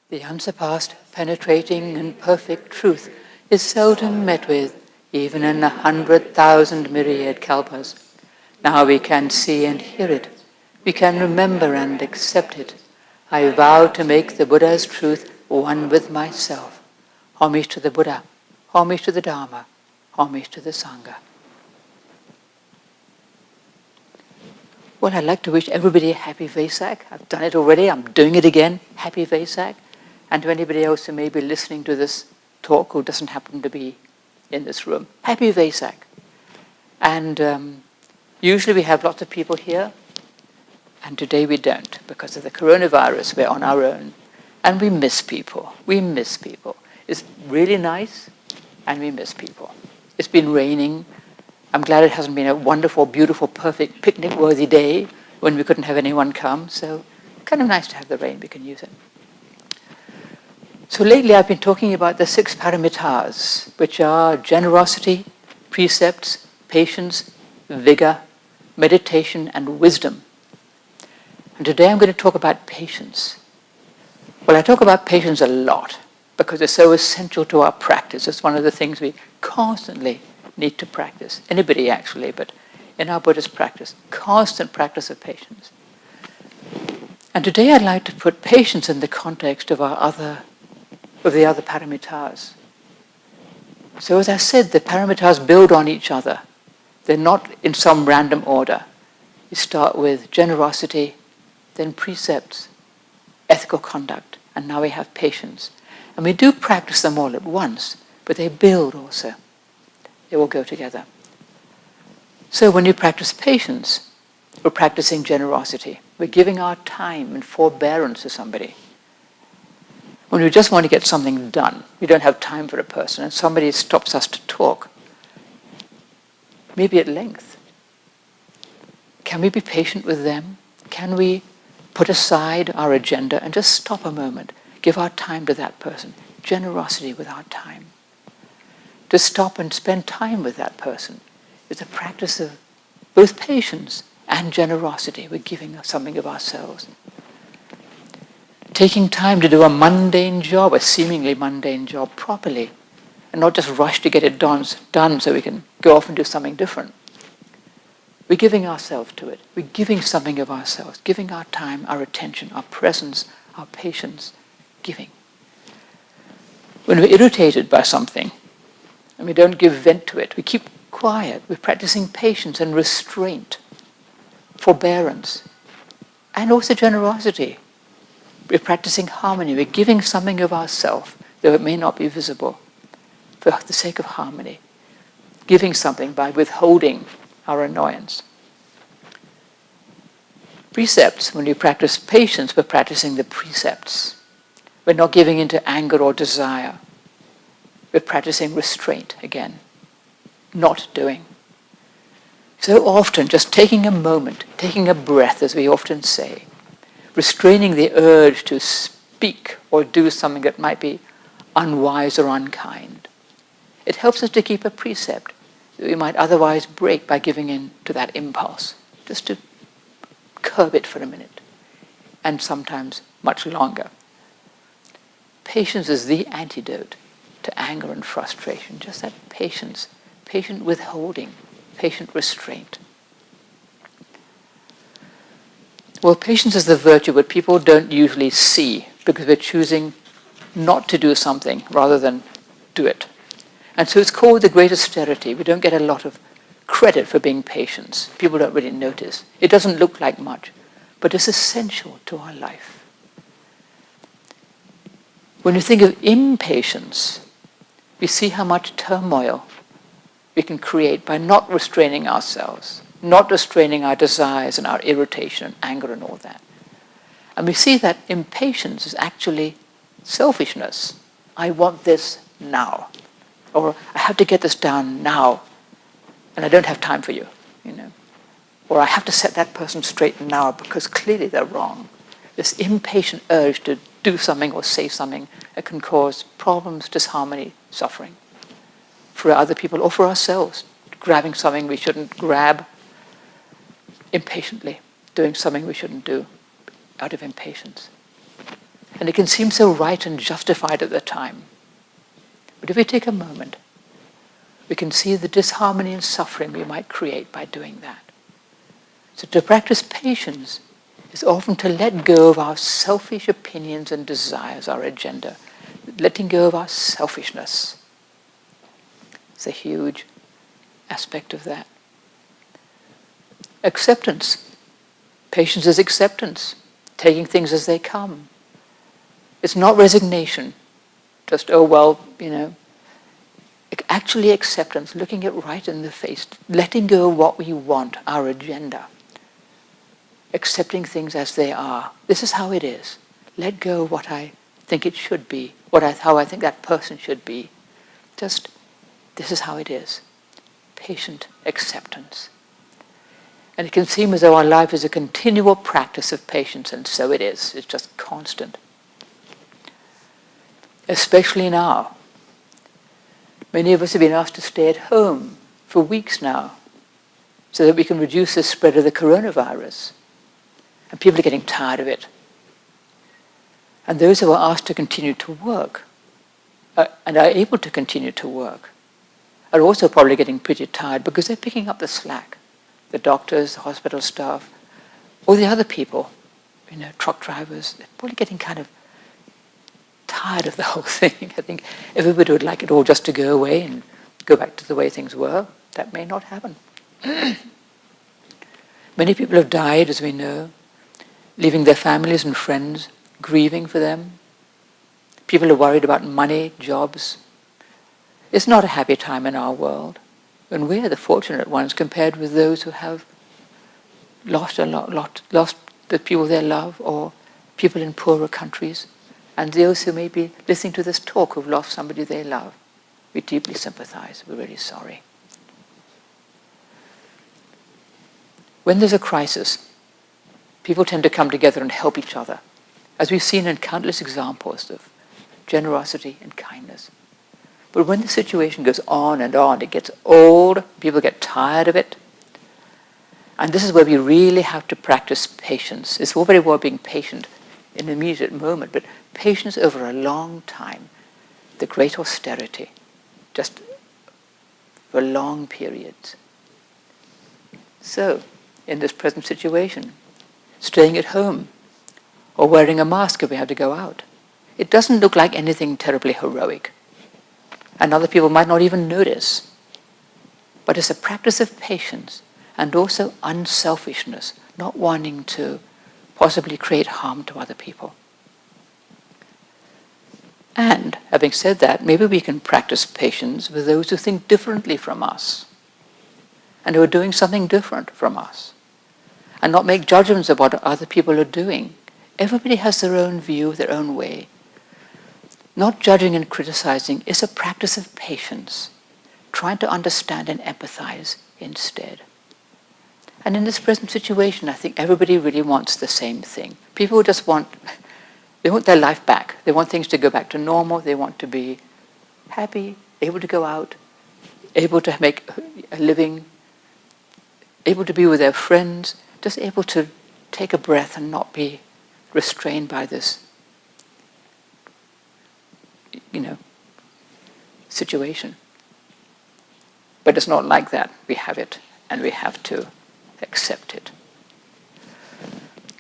The unsurpassed, penetrating and perfect truth is seldom met with, even in 100,000 myriad kalpas. Now we can see and hear it. We can remember and accept it. I vow to make the Buddha's truth one with myself. Homage to the Buddha, homage to the Dharma, homage to the Sangha. Well, I'd like to wish everybody a happy Vesak. I've done it already, I'm doing it again. Happy Vesak. And to anybody else who may be listening to this talk who doesn't happen to be in this room, happy Vesak. And usually we have lots of people here, and today we don't. Because of the coronavirus, we're on our own. And we miss people. We miss people. It's really nice, and we miss people. It's been raining. I'm glad it hasn't been a wonderful, beautiful, perfect, picnic-worthy day when we couldn't have anyone come. So kind of nice to have the rain, we can use it. So lately I've been talking about the 6 Paramitas, which are generosity, precepts, patience, vigor, meditation, and wisdom. And today I'm going to talk about patience. Well, I talk about patience a lot because it's so essential to our practice. It's one of the things we constantly need to practice. Anybody actually, but in our Buddhist practice, constant practice of patience. And today I'd like to put patience in the context of the other paramitas. So as I said, the paramitas build on each other. They're not in some random order. You start with generosity, then precepts, ethical conduct, and now we have patience. And we do practice them all at once, but they build also. They all go together. So when you practice patience, we're practicing generosity. We're giving our time and forbearance to somebody. When we just want to get something done, we don't have time for a person, and somebody stops us to talk, maybe at length. Can we be patient with them? Can we put aside our agenda and just stop a moment, give our time to that person? Generosity with our time. To stop and spend time with that person is a practice of both patience and generosity. We're giving something of ourselves. Taking time to do a mundane job, a seemingly mundane job, properly, and not just rush to get it done so we can go off and do something different. We're giving ourselves to it. We're giving something of ourselves, giving our time, our attention, our presence, our patience, giving. When we're irritated by something, and we don't give vent to it, we keep quiet. We're practicing patience and restraint, forbearance, and also generosity. We're practicing harmony. We're giving something of ourselves, though it may not be visible, for the sake of harmony. Giving something by withholding our annoyance. Precepts, when you practice patience, we're practicing the precepts. We're not giving into anger or desire. We're practicing restraint again, not doing. So often, just taking a moment, taking a breath, as we often say, restraining the urge to speak or do something that might be unwise or unkind. It helps us to keep a precept that we might otherwise break by giving in to that impulse, just to curb it for a minute, and sometimes much longer. Patience is the antidote to anger and frustration, just that patience, patient withholding, patient restraint. Well, patience is the virtue that people don't usually see because we're choosing not to do something rather than do it. And so it's called the great austerity. We don't get a lot of credit for being patient. People don't really notice. It doesn't look like much, but it's essential to our life. When you think of impatience, we see how much turmoil we can create by not restraining ourselves, not restraining our desires and our irritation and anger and all that. And we see that impatience is actually selfishness. I want this now. Or I have to get this down now, and I don't have time for you, Or I have to set that person straight now because clearly they're wrong. This impatient urge to do something or say something that can cause problems, disharmony, suffering for other people or for ourselves. Grabbing something we shouldn't grab impatiently, doing something we shouldn't do out of impatience. And it can seem so right and justified at the time. But if we take a moment, we can see the disharmony and suffering we might create by doing that. So to practice patience is often to let go of our selfish opinions and desires, our agenda, letting go of our selfishness. It's a huge aspect of that. Acceptance. Patience is acceptance, taking things as they come. It's not resignation, just, oh well, actually acceptance, looking it right in the face, letting go of what we want, our agenda, accepting things as they are. This is how it is. Let go of what I think it should be, how I think that person should be. Just, this is how it is. Patient acceptance. And it can seem as though our life is a continual practice of patience, and so it is. It's just constant. Especially now. Many of us have been asked to stay at home for weeks now so that we can reduce the spread of the coronavirus. And people are getting tired of it. And those who are asked to continue to work and are able to continue to work are also probably getting pretty tired because they're picking up the slack. The doctors, the hospital staff, all the other people, truck drivers, they're probably getting kind of tired of the whole thing. I think everybody would like it all just to go away and go back to the way things were. That may not happen. Many people have died, as we know, leaving their families and friends, grieving for them. People are worried about money, jobs. It's not a happy time in our world. And we're the fortunate ones compared with those who have lost lost the people they love, or people in poorer countries, and those who may be listening to this talk who've lost somebody they love. We deeply sympathize. We're really sorry. When there's a crisis, people tend to come together and help each other, as we've seen in countless examples of generosity and kindness. But when the situation goes on, it gets old, people get tired of it. And this is where we really have to practice patience. It's all very well being patient in the immediate moment, but patience over a long time, the great austerity, just for long periods. So, in this present situation, staying at home or wearing a mask if we have to go out, it doesn't look like anything terribly heroic. And other people might not even notice. But it's a practice of patience and also unselfishness, not wanting to possibly create harm to other people. And, having said that, maybe we can practice patience with those who think differently from us and who are doing something different from us, and not make judgments of what other people are doing. Everybody has their own view, their own way. Not judging and criticizing is a practice of patience, trying to understand and empathize instead. And in this present situation, I think everybody really wants the same thing. People just want their life back. They want things to go back to normal. They want to be happy, able to go out, able to make a living, able to be with their friends, just able to take a breath and not be restrained by this situation. But it's not like that. We have it, and we have to accept it.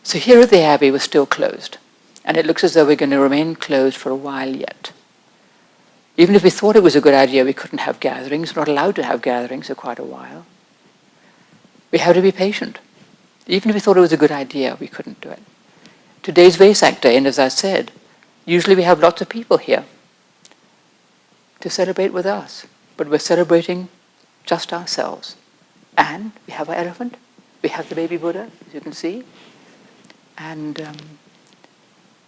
So here at the Abbey, we're still closed, and it looks as though we're going to remain closed for a while yet. Even if we thought it was a good idea, we couldn't have gatherings, we're not allowed to have gatherings for quite a while. We have to be patient. Even if we thought it was a good idea, we couldn't do it. Today's Vesak Day, and as I said, usually we have lots of people here to celebrate with us, but we're celebrating just ourselves. And we have our elephant, we have the baby Buddha, as you can see, and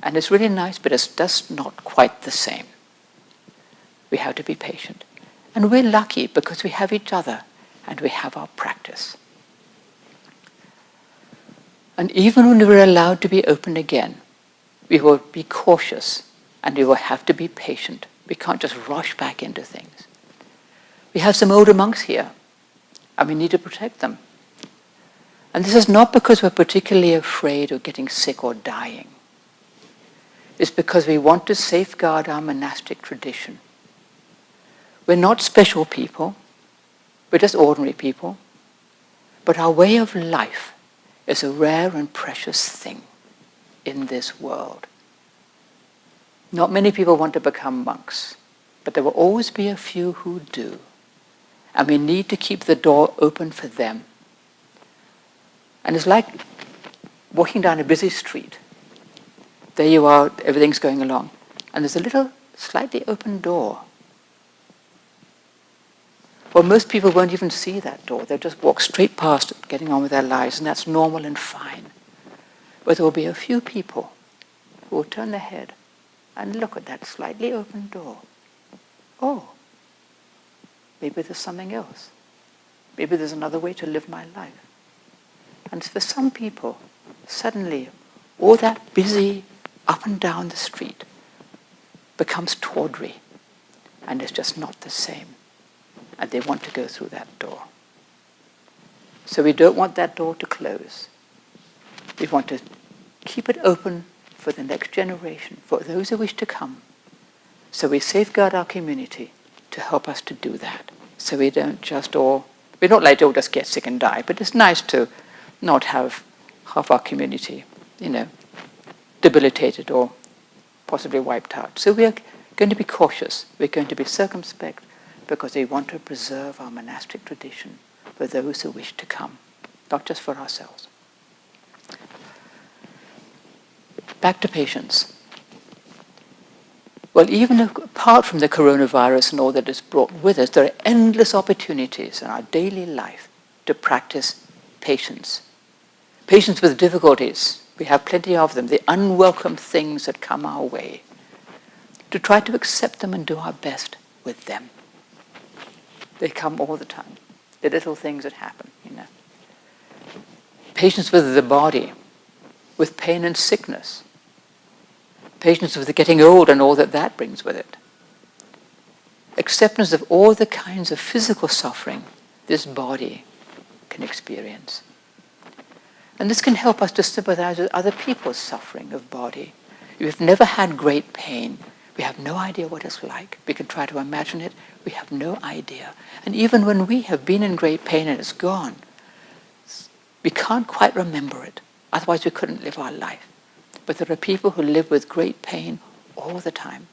it's really nice, but it's just not quite the same. We have to be patient. And we're lucky because we have each other and we have our practice. And even when we're allowed to be open again, we will be cautious and we will have to be patient. We can't just rush back into things. We have some older monks here, and we need to protect them. And this is not because we're particularly afraid of getting sick or dying. is because we want to safeguard our monastic tradition. We're not special people, we're just ordinary people, but our way of life is a rare and precious thing in this world. Not many people want to become monks, but there will always be a few who do, and we need to keep the door open for them. And it's like walking down a busy street. There you are, everything's going along, and there's a little slightly open door. Well, most people won't even see that door. They'll just walk straight past it, getting on with their lives, and that's normal and fine. But there will be a few people who will turn their head and look at that slightly open door. Oh, maybe there's something else. Maybe there's another way to live my life. And for some people, suddenly, all that busy up and down the street becomes tawdry, and it's just not the same. And they want to go through that door. So we don't want that door to close. We want to keep it open for the next generation, for those who wish to come. So we safeguard our community to help us to do that. So we don't just all, we don't like to all just get sick and die, but it's nice to not have half our community, debilitated or possibly wiped out. So we are going to be cautious. We're going to be circumspect because we want to preserve our monastic tradition for those who wish to come, not just for ourselves. Back to patience. Well, even apart from the coronavirus and all that is brought with us, there are endless opportunities in our daily life to practice patience. Patience with difficulties. We have plenty of them. The unwelcome things that come our way. To try to accept them and do our best with them. They come all the time. The little things that happen, Patience with the body, with pain and sickness. Patience with the getting old and all that brings with it. Acceptance of all the kinds of physical suffering this body can experience. And this can help us to sympathize with other people's suffering of body. If we've never had great pain, we have no idea what it's like. We can try to imagine it. We have no idea. And even when we have been in great pain and it's gone, we can't quite remember it. Otherwise we couldn't live our life. But there are people who live with great pain all the time.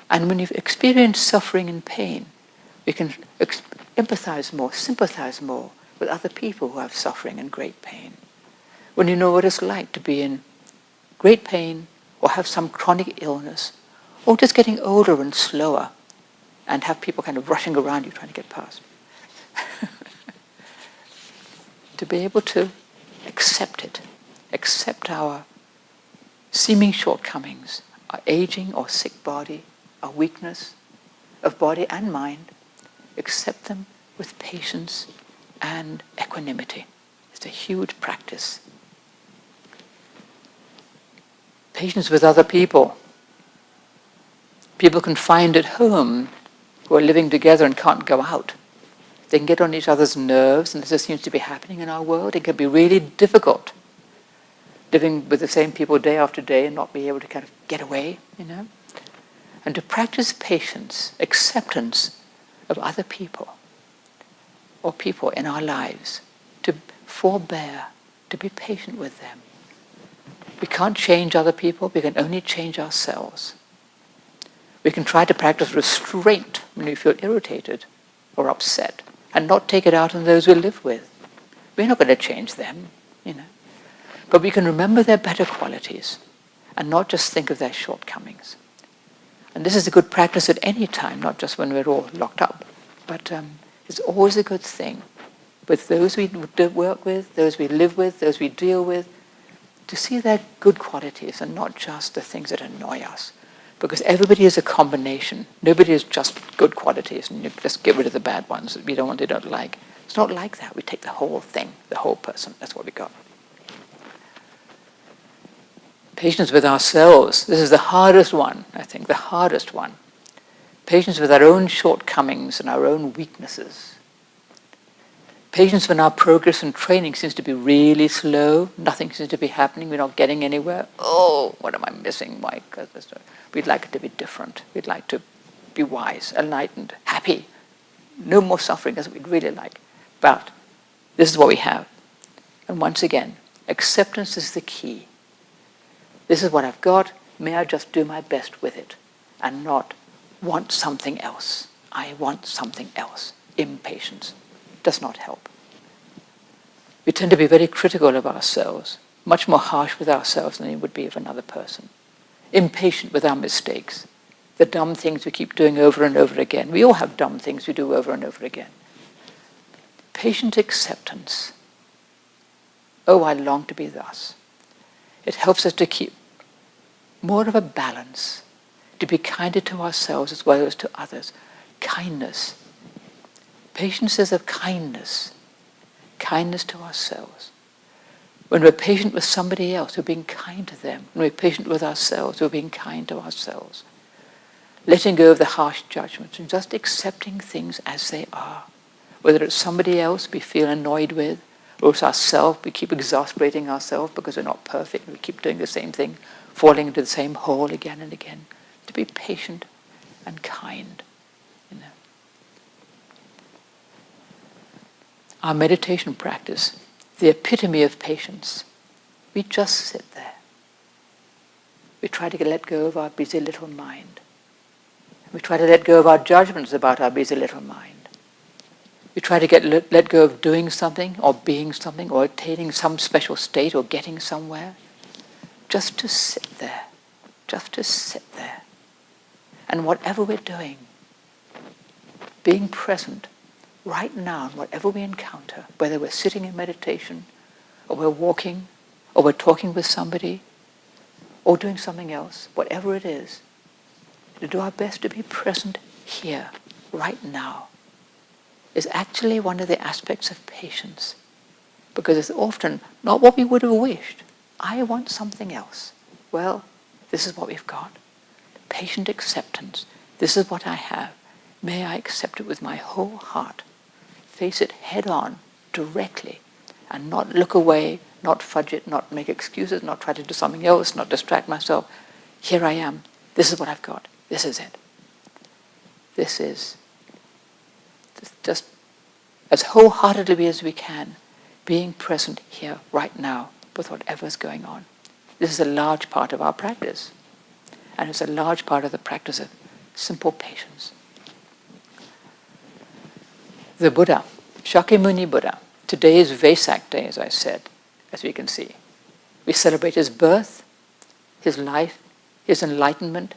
And when you've experienced suffering and pain, we can empathize more, sympathize more with other people who have suffering and great pain. When you know what it's like to be in great pain or have some chronic illness, or just getting older and slower and have people kind of rushing around you trying to get past. To be able to accept it, accept our seeming shortcomings, our aging or sick body, our weakness of body and mind, accept them with patience and equanimity. It's a huge practice. Patience with other people. People can find at home who are living together and can't go out. They can get on each other's nerves, and this seems to be happening in our world. It can be really difficult living with the same people day after day and not be able to kind of get away, And to practice patience, acceptance of other people or people in our lives, to forbear, to be patient with them. We can't change other people, we can only change ourselves. We can try to practice restraint when we feel irritated or upset and not take it out on those we live with. We're not going to change them, But we can remember their better qualities and not just think of their shortcomings. And this is a good practice at any time, not just when we're all locked up. But it's always a good thing with those we work with, those we live with, those we deal with, to see their good qualities and not just the things that annoy us. Because everybody is a combination. Nobody is just good qualities and you just get rid of the bad ones that we don't like. It's not like that. We take the whole thing, the whole person. That's what we got. Patience with ourselves. This is the hardest one, I think, the hardest one. Patience with our own shortcomings and our own weaknesses. Patience when our progress and training seems to be really slow, nothing seems to be happening, we're not getting anywhere. Oh, what am I missing? My goodness. We'd like it to be different. We'd like to be wise, enlightened, happy. No more suffering as we'd really like. But this is what we have. And once again, acceptance is the key. This is what I've got. May I just do my best with it and not want something else. I want something else. Impatience does not help. We tend to be very critical of ourselves, much more harsh with ourselves than we would be of another person. Impatient with our mistakes, the dumb things we keep doing over and over again. We all have dumb things we do over and over again. Patient acceptance. Oh, I long to be thus. It helps us to keep more of a balance, to be kinder to ourselves as well as to others. Kindness. Patience is of kindness. Kindness to ourselves. When we're patient with somebody else, we're being kind to them. When we're patient with ourselves, we're being kind to ourselves. Letting go of the harsh judgments and just accepting things as they are. Whether it's somebody else we feel annoyed with, or it's ourselves, we keep exasperating ourselves because we're not perfect, we keep doing the same thing, falling into the same hole again and again. To be patient and kind. Our meditation practice, the epitome of patience. We just sit there. We try to let go of our busy little mind. We try to let go of our judgments about our busy little mind. We try to let go of doing something or being something or attaining some special state or getting somewhere. Just to sit there. Just to sit there. And whatever we're doing, being present right now in whatever we encounter, whether we're sitting in meditation, or we're walking, or we're talking with somebody, or doing something else, whatever it is, to do our best to be present here, right now, is actually one of the aspects of patience. Because it's often not what we would have wished. I want something else. Well, this is what we've got. Patient acceptance. This is what I have. May I accept it with my whole heart. Face it head on, directly, and not look away, not fudge it, not make excuses, not try to do something else, not distract myself. Here I am. This is what I've got. This is it. This is just as wholeheartedly as we can, being present here, right now, with whatever's going on. This is a large part of our practice. And it's a large part of the practice of simple patience. The Buddha, Shakyamuni Buddha. Today is Vesak Day, as I said, as we can see. We celebrate his birth, his life, his enlightenment,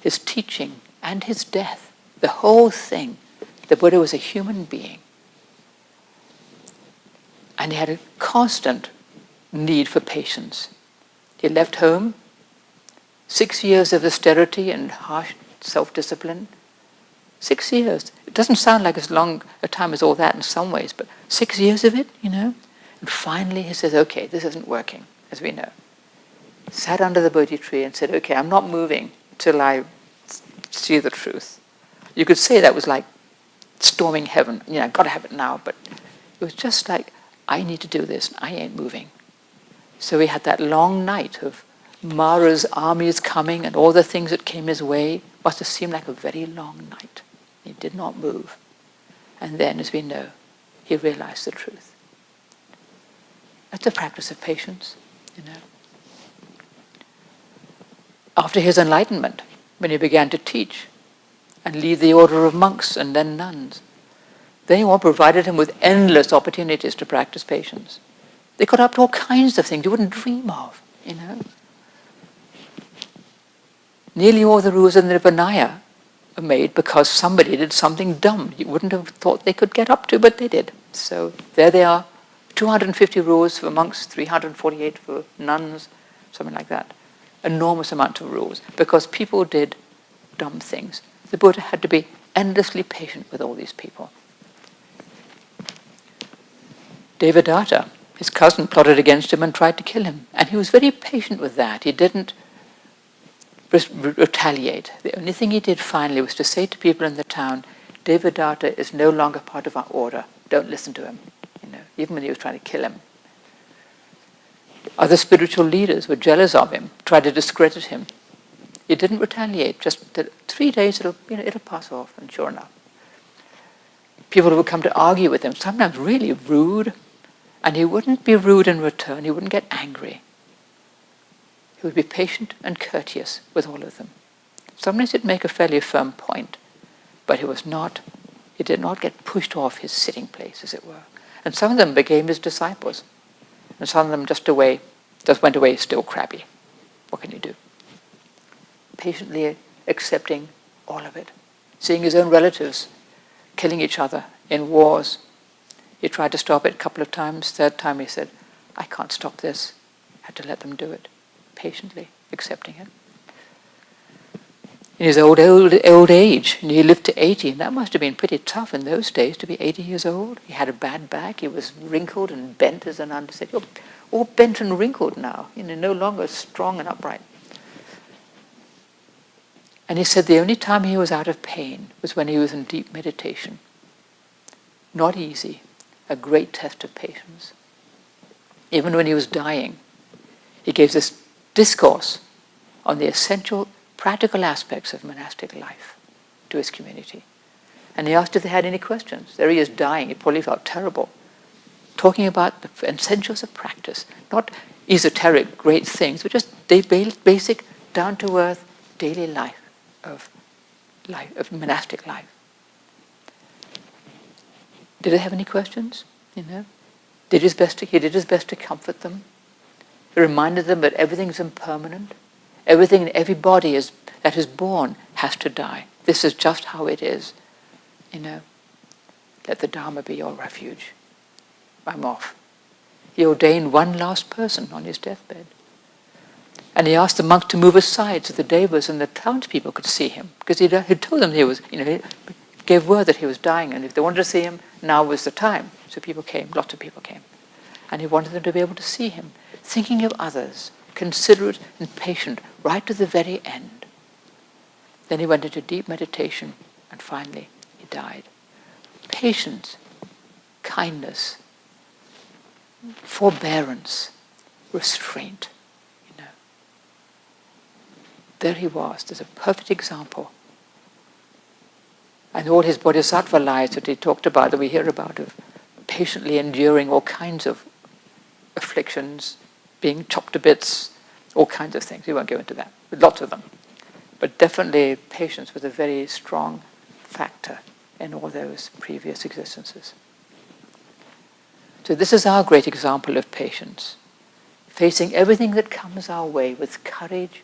his teaching, and his death. The whole thing. The Buddha was a human being. And he had a constant need for patience. He left home, 6 years of austerity and harsh self-discipline. 6 years. It doesn't sound like as long a time as all that in some ways, but 6 years of it, And finally he says, okay, this isn't working, as we know. Sat under the Bodhi tree and said, okay, I'm not moving till I see the truth. You could say that was like storming heaven. I've got to have it now, but it was just like, I need to do this, and I ain't moving. So he had that long night of Mara's armies coming and all the things that came his way. Must have seemed like a very long night. He did not move. And then, as we know, he realized the truth. That's a practice of patience, After his enlightenment, when he began to teach and lead the order of monks and then nuns, then he provided him with endless opportunities to practice patience. They got up to all kinds of things you wouldn't dream of, Nearly all the rules in the Vinaya are made because somebody did something dumb you wouldn't have thought they could get up to, but they did. So there they are, 250 rules for monks, 348 for nuns, something like that. Enormous amount of rules, because people did dumb things. The Buddha had to be endlessly patient with all these people. Devadatta, his cousin, plotted against him and tried to kill him. And he was very patient with that. He didn't retaliate. The only thing he did finally was to say to people in the town, Devadatta is no longer part of our order. Don't listen to him. even when he was trying to kill him. Other spiritual leaders were jealous of him, tried to discredit him. He didn't retaliate, just that 3 days it'll pass off, and sure enough. People would come to argue with him, sometimes really rude, and he wouldn't be rude in return, he wouldn't get angry. He would be patient and courteous with all of them. Sometimes he'd make a fairly firm point, but he did not get pushed off his sitting place, as it were. And some of them became his disciples, and some of them just went away still crabby. What can you do? Patiently accepting all of it, seeing his own relatives killing each other in wars. He tried to stop it a couple of times. Third time he said, I can't stop this. Had to let them do it. Patiently accepting it. In his old age, and he lived to 80, and that must have been pretty tough in those days to be 80 years old. He had a bad back. He was wrinkled and bent as an underset. You're all bent and wrinkled now, no longer strong and upright. And he said the only time he was out of pain was when he was in deep meditation. Not easy, a great test of patience. Even when he was dying, he gave this discourse on the essential practical aspects of monastic life to his community. And he asked if they had any questions. There he is dying, he probably felt terrible. Talking about the essentials of practice, not esoteric great things, but just basic, down-to-earth daily life of monastic life. Did they have any questions? He did his best to comfort them. He reminded them that everything's impermanent. Everything in every body that is born has to die. This is just how it is. Let the Dharma be your refuge. I'm off. He ordained one last person on his deathbed. And he asked the monk to move aside so the devas and the townspeople could see him. Because he told them he gave word that he was dying, and if they wanted to see him, now was the time. So people came, lots of people came. And he wanted them to be able to see him, thinking of others, considerate and patient, right to the very end. Then he went into deep meditation, and finally he died. Patience, kindness, forbearance, restraint. There he was. There's a perfect example. And all his bodhisattva lives that he talked about, that we hear about, of patiently enduring all kinds of afflictions, being chopped to bits, all kinds of things. We won't go into that, but lots of them. But definitely patience was a very strong factor in all those previous existences. So this is our great example of patience, facing everything that comes our way with courage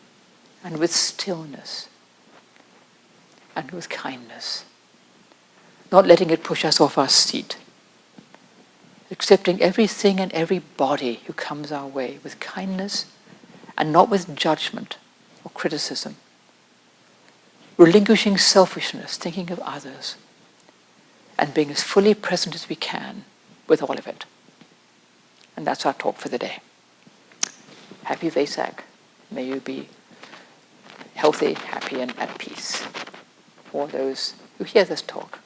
and with stillness and with kindness, not letting it push us off our seat, accepting everything and everybody who comes our way with kindness and not with judgment or criticism, relinquishing selfishness, thinking of others, and being as fully present as we can with all of it. And that's our talk for the day. Happy Vesak. May you be healthy, happy, and at peace for those who hear this talk.